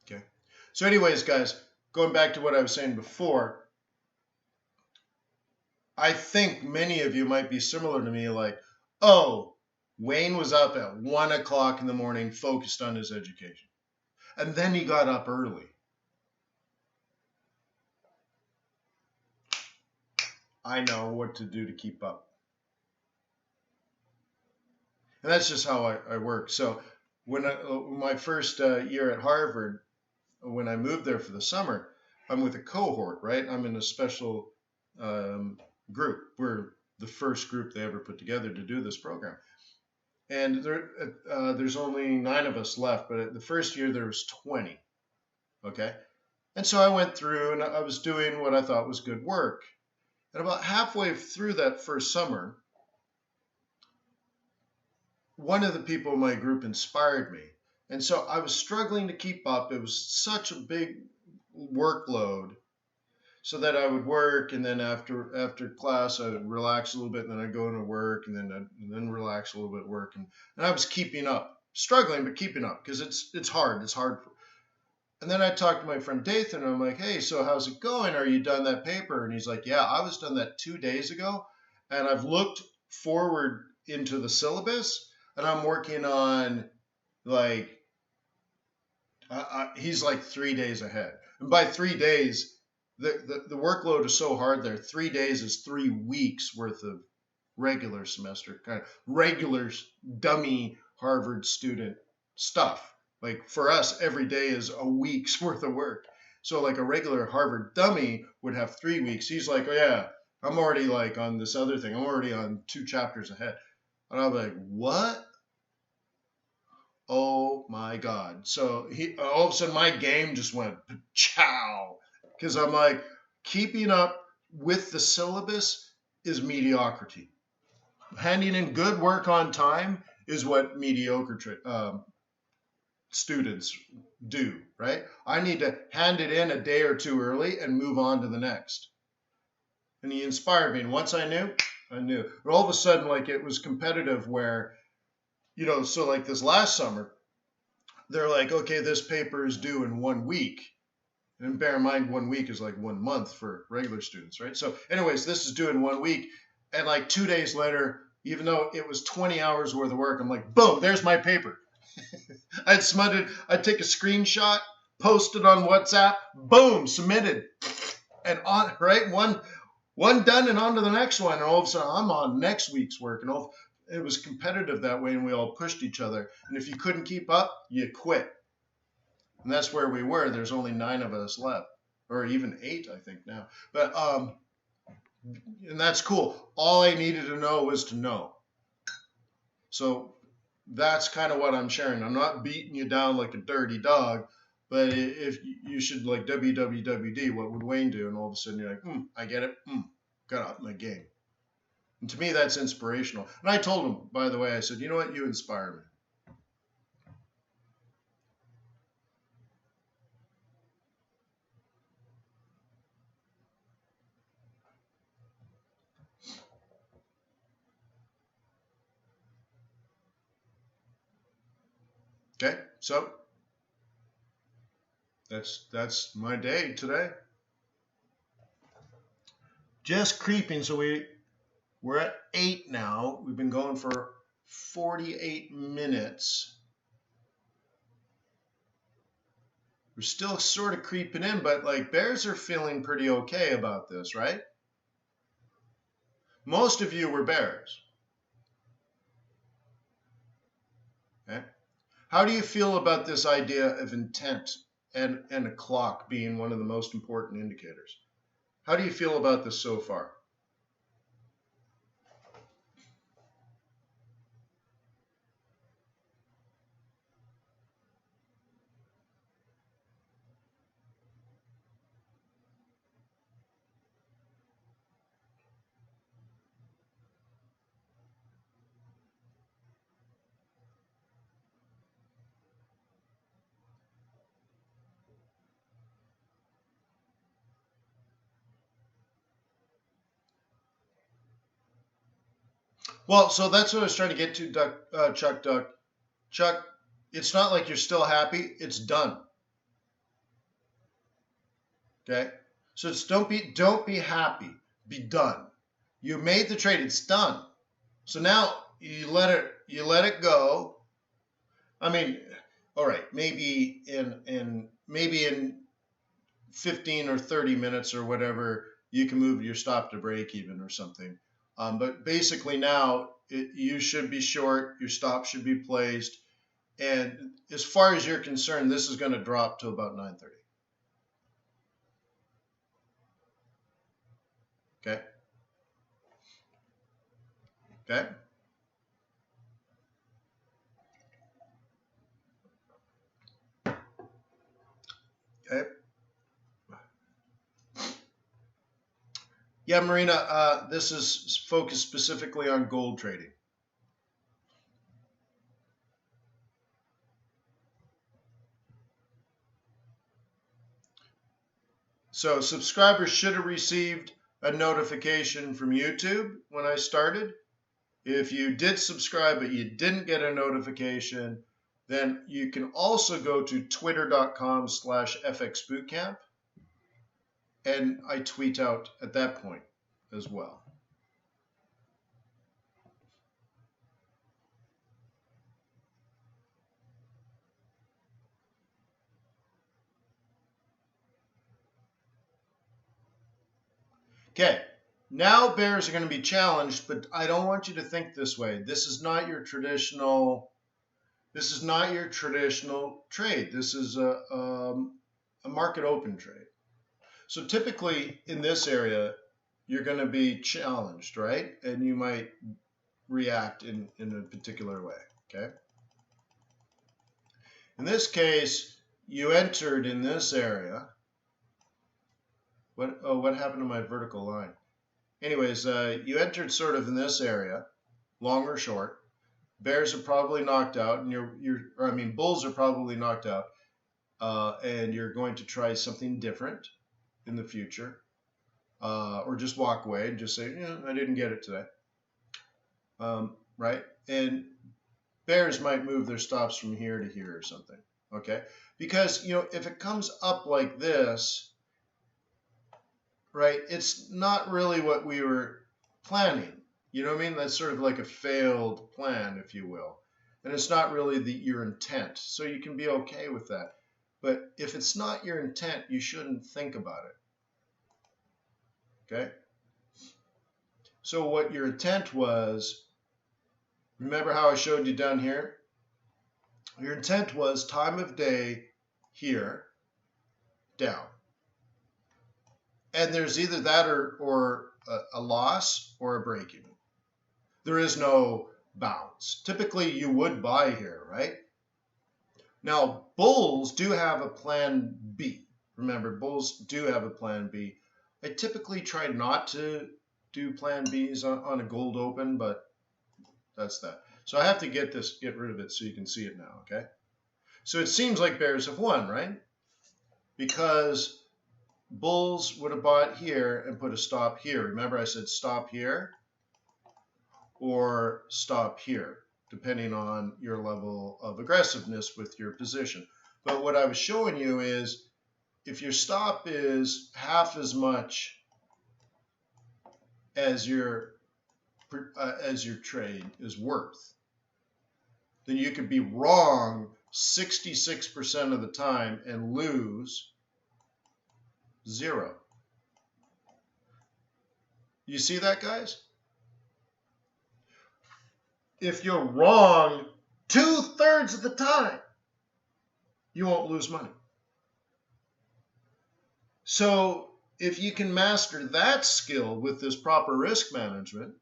Okay. So anyways, guys, going back to what I was saying before, I think many of you might be similar to me, like, oh, Wayne was up at 1 o'clock in the morning focused on his education. And then he got up early. I know what to do to keep up. And that's just how I work. So when my first year at Harvard, when I moved there for the summer, I'm with a cohort, right? I'm in a special group. We're the first group they ever put together to do this program. And there's only 9 of us left, but the first year there was 20, okay? And so I went through and I was doing what I thought was good work. And about halfway through that first summer, one of the people in my group inspired me. And so I was struggling to keep up. It was such a big workload, so that I would work, and then after class I would relax a little bit, and then I'd go into work, and then relax a little bit at work, and I was keeping up, struggling but keeping up, because it's hard. And then I talked to my friend Dathan, and I'm like, hey, so how's it going? Are you done that paper? And he's like, yeah, I was done that 2 days ago, and I've looked forward into the syllabus, and I'm working on, like, he's like 3 days ahead. And by 3 days, the workload is so hard there. 3 days is 3 weeks worth of regular semester, kind of regular dummy Harvard student stuff. Like for us, every day is a week's worth of work. So like a regular Harvard dummy would have 3 weeks. He's like, oh yeah, I'm already like on this other thing. I'm already on 2 chapters ahead. And I'm like, what? Oh my God. So all of a sudden my game just went chow. Because I'm like, keeping up with the syllabus is mediocrity. Handing in good work on time is what mediocre students do, right? I need to hand it in a day or two early and move on to the next. And he inspired me. And once I knew. But all of a sudden, like, it was competitive where, so like this last summer, they're like, okay, this paper is due in 1 week. And bear in mind, 1 week is like 1 month for regular students, right? So anyways, this is due in 1 week. And like 2 days later, even though it was 20 hours worth of work, I'm like, boom, there's my paper. I'd take a screenshot, post it on WhatsApp, boom, submitted. And on, right? One done and on to the next one. And all of a sudden I'm on next week's work. And it was competitive that way, and we all pushed each other. And if you couldn't keep up, you quit. And that's where we were. There's only 9 of us left, or even 8, I think now. But and that's cool. All I needed to know was to know. So that's kind of what I'm sharing. I'm not beating you down like a dirty dog, but if you should, like, WWWD, what would Wayne do? And all of a sudden you're like, I get it. Got up my game. And to me, that's inspirational. And I told him, by the way, I said, you know what? You inspire me. Okay, so that's my day today. Just creeping. So we're at 8 now. We've been going for 48 minutes. We're still sort of creeping in, but like bears are feeling pretty okay about this, right? Most of you were bears. Okay? How do you feel about this idea of intent and a clock being one of the most important indicators? How do you feel about this so far? Well, so that's what I was trying to get to, Chuck. Chuck, it's not like you're still happy. It's done. Okay? So it's don't be happy. Be done. You made the trade, it's done. So now you let it go. I mean, all right, maybe in 15 or 30 minutes or whatever, you can move your stop to break even or something. But basically now you should be short, your stop should be placed. And as far as you're concerned, this is going to drop to about 9:30. Okay. Okay. Okay. Yeah, Marina, this is focused specifically on gold trading. So subscribers should have received a notification from YouTube when I started. If you did subscribe but you didn't get a notification, then you can also go to twitter.com/fxbootcamp, and I tweet out at that point as well. Okay, now bears are going to be challenged, but I don't want you to think this way. This is not your traditional trade. This is a market open trade. So typically in this area, you're going to be challenged, right? And you might react in a particular way, okay? In this case, you entered in this area. What happened to my vertical line? Anyways, you entered sort of in this area, long or short. Bears are probably knocked out, and bulls are probably knocked out, and you're going to try something different in the future, or just walk away and just say, yeah, I didn't get it today, right? And bears might move their stops from here to here or something, okay? Because if it comes up like this, right, it's not really what we were planning. You know what I mean? That's sort of like a failed plan, if you will. And it's not really your intent. So you can be okay with that. But if it's not your intent, you shouldn't think about it. Okay? So what your intent was, remember how I showed you down here? Your intent was time of day here, down. And there's either that or a loss or a break even. There is no bounce. Typically, you would buy here, right? Now, bulls do have a plan B. Remember, bulls do have a plan B. I typically try not to do plan Bs on a gold open, but that's that. So I have to get rid of it so you can see it now, okay? So it seems like bears have won, right? Because bulls would have bought here and put a stop here. Remember I said stop here or stop here, depending on your level of aggressiveness with your position. But what I was showing you is if your stop is half as much as your trade is worth, then you could be wrong 66% of the time and lose 0. You see that, guys? If you're wrong 2/3 of the time, you won't lose money. So if you can master that skill with this proper risk management,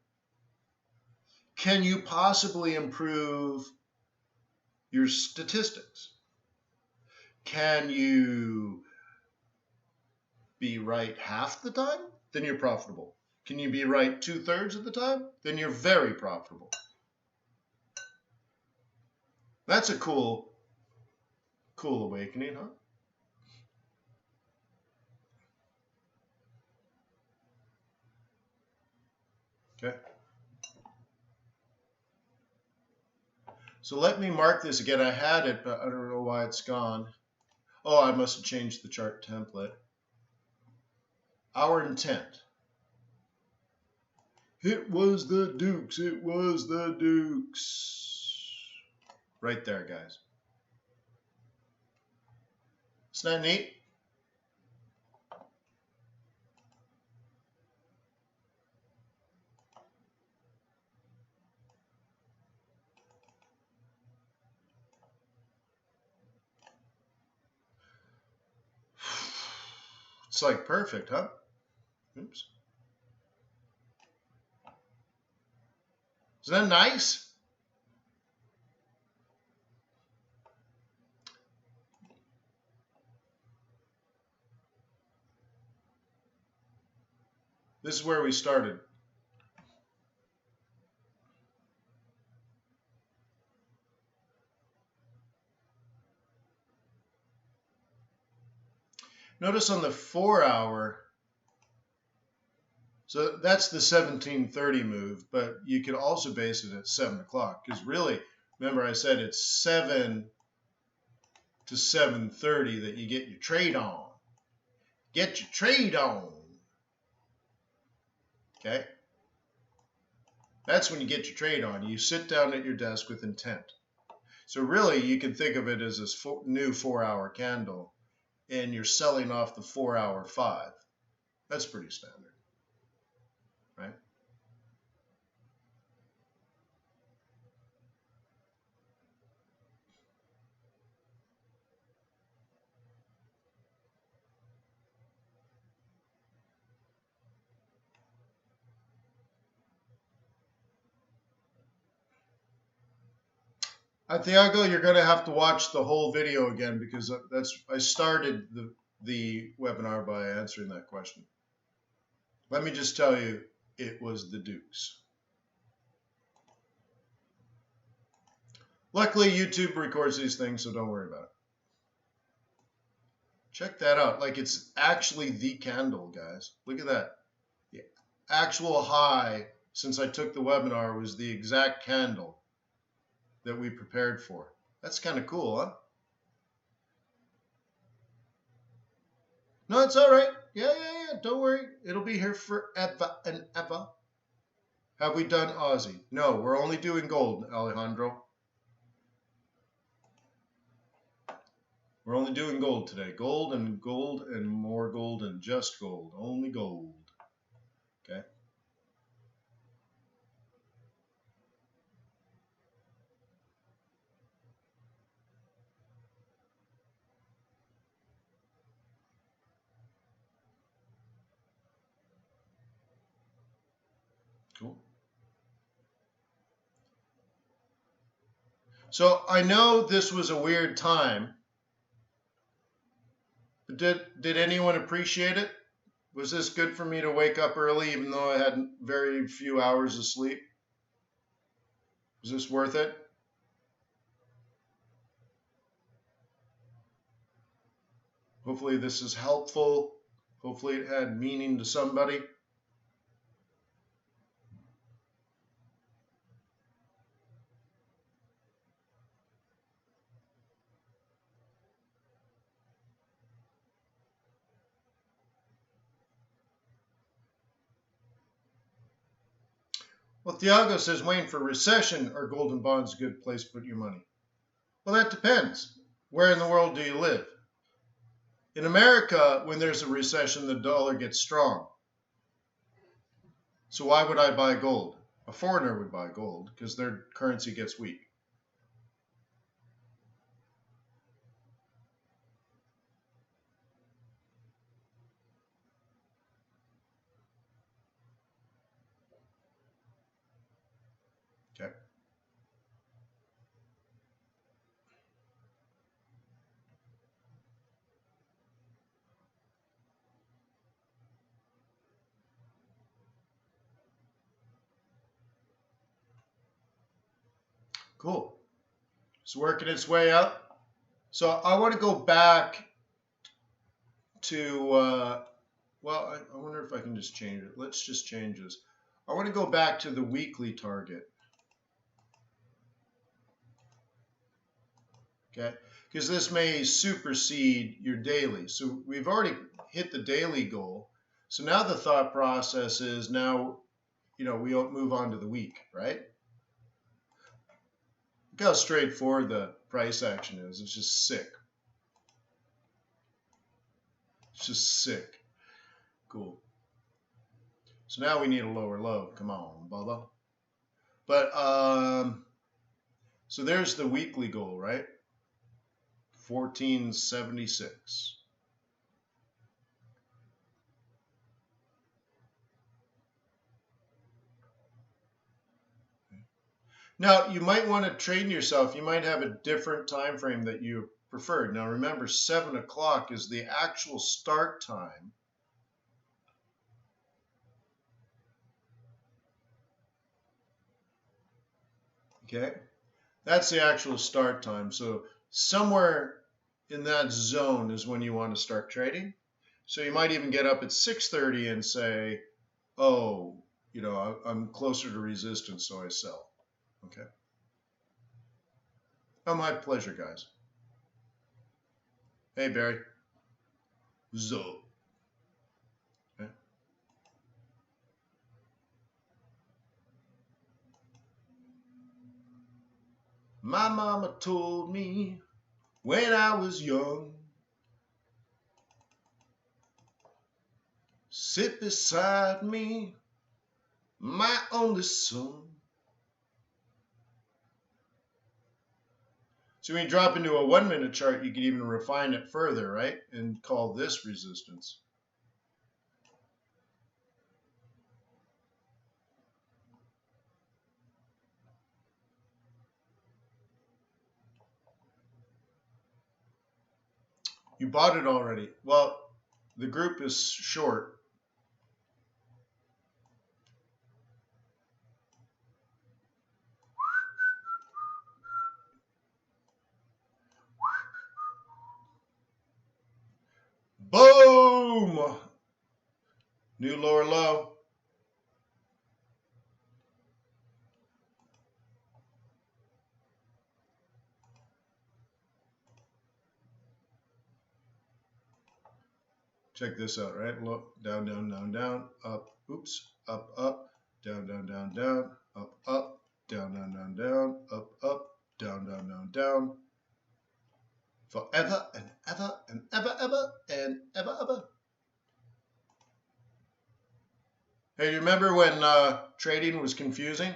can you possibly improve your statistics? Can you be right half the time? Then you're profitable. Can you be right 2/3 of the time? Then you're very profitable. That's a cool awakening, huh? Okay. So let me mark this again. I had it, but I don't know why it's gone. Oh, I must have changed the chart template. our intent. It was the Dukes. It was the Dukes. Right there, guys. Isn't that neat? It's like perfect, huh? Oops. Isn't that nice? This is where we started. Notice on the 4 hour, so that's the 1730 move, but you could also base it at 7 o'clock because really, remember I said it's 7 to 7:30 that you get your trade on. Get your trade on. Okay? That's when you get your trade on. You sit down at your desk with intent. So really, you can think of it as this new 4 hour candle, and you're selling off the 4 hour 5. That's pretty standard, right? Thiago, you're going to have to watch the whole video again because I started the webinar by answering that question. Let me just tell you, it was the Dukes. Luckily, YouTube records these things, so don't worry about it. Check that out. Like, it's actually the candle, guys. Look at that. The actual high since I took the webinar was the exact candle that we prepared for. That's kind of cool, huh? No, it's all right. Yeah. Don't worry. It'll be here forever and ever. Have we done Aussie? No, we're only doing gold, Alejandro. We're only doing gold today. Gold and more gold and just gold. Only gold. Okay. Cool. So I know this was a weird time, but did anyone appreciate it? Was this good for me to wake up early even though I had very few hours of sleep? Was this worth it? Hopefully this is helpful. Hopefully it had meaning to somebody. Well, Thiago says, Wayne, for recession, are gold and bonds a good place to put your money? Well, that depends. Where in the world do you live? In America, when there's a recession, the dollar gets strong. So why would I buy gold? A foreigner would buy gold because their currency gets weak. Okay. Cool. It's working its way up. So I want to go back to, well, I wonder if I can just change it. Let's just change this. I want to go back to the weekly target. Okay, because this may supersede your daily. So we've already hit the daily goal. So now the thought process is now, we don't move on to the week, right? Look how straightforward the price action is. It's just sick. It's just sick. Cool. So now we need a lower low. Come on, Bubba. But so there's the weekly goal, right? 1476. Now you might want to train yourself. You might have a different time frame that you prefer. Now remember, 7 o'clock is the actual start time. Okay, that's the actual start time. So somewhere in that zone is when you want to start trading. So you might even get up at 6:30 and say, oh, I'm closer to resistance, so I sell. Okay. Oh, my pleasure, guys. Hey, Barry. So. Okay. My mama told me when I was young, sit beside me, my only son. So when you drop into a 1-minute chart, you can even refine it further, right? And call this resistance. You bought it already. Well, the group is short. Boom! New lower low. Check this out, right? Look, down, down, down, down, up, oops, up, up, down, down, down, down, up, up, down, down, down, down, up, up, down, down, down, down. Forever and ever and ever, ever and ever, ever. Hey, you remember when trading was confusing?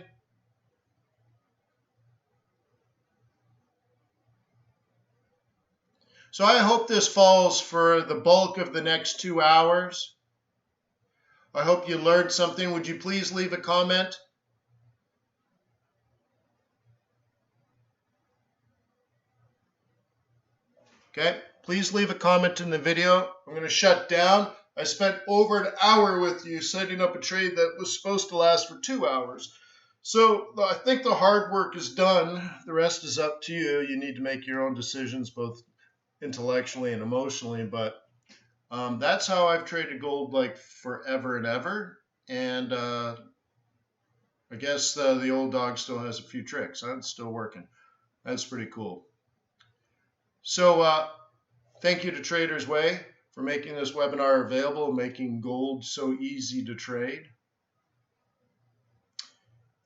So I hope this falls for the bulk of the next 2 hours. I hope you learned something. Would you please leave a comment? Okay, please leave a comment in the video. I'm going to shut down. I spent over an hour with you setting up a trade that was supposed to last for 2 hours. So I think the hard work is done. The rest is up to you. You need to make your own decisions, both intellectually and emotionally. But that's how I've traded gold like forever and ever. And I guess the old dog still has a few tricks. It's still working. That's pretty cool. So thank you to Trader's Way for making this webinar available, making gold so easy to trade.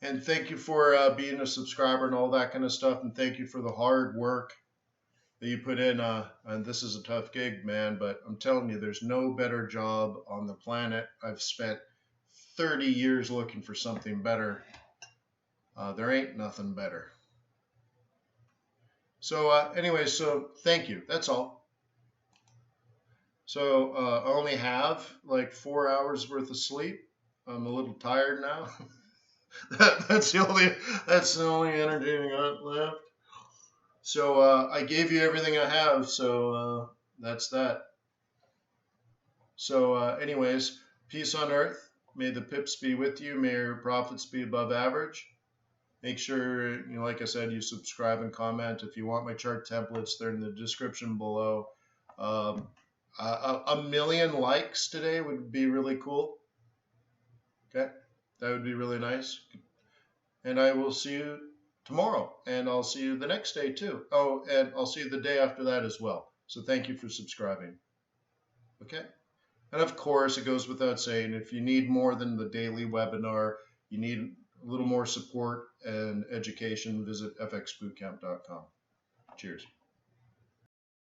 And thank you for being a subscriber and all that kind of stuff. And thank you for the hard work that you put in. And this is a tough gig, man, but I'm telling you, there's no better job on the planet. I've spent 30 years looking for something better. There ain't nothing better. So anyway, so thank you. That's all. So I only have like 4 hours worth of sleep. I'm a little tired now. that's the only energy I got left. So I gave you everything I have. So that's that. So anyways, peace on earth. May the pips be with you. May your profits be above average. Make sure, like I said, you subscribe and comment. If you want my chart templates, they're in the description below. A million likes today would be really cool. Okay, that would be really nice. And I will see you tomorrow, and I'll see you the next day too. Oh, and I'll see you the day after that as well. So thank you for subscribing. Okay, And of course, it goes without saying, if you need more than the daily webinar, you need a little more support and education, visit fxbootcamp.com. Cheers.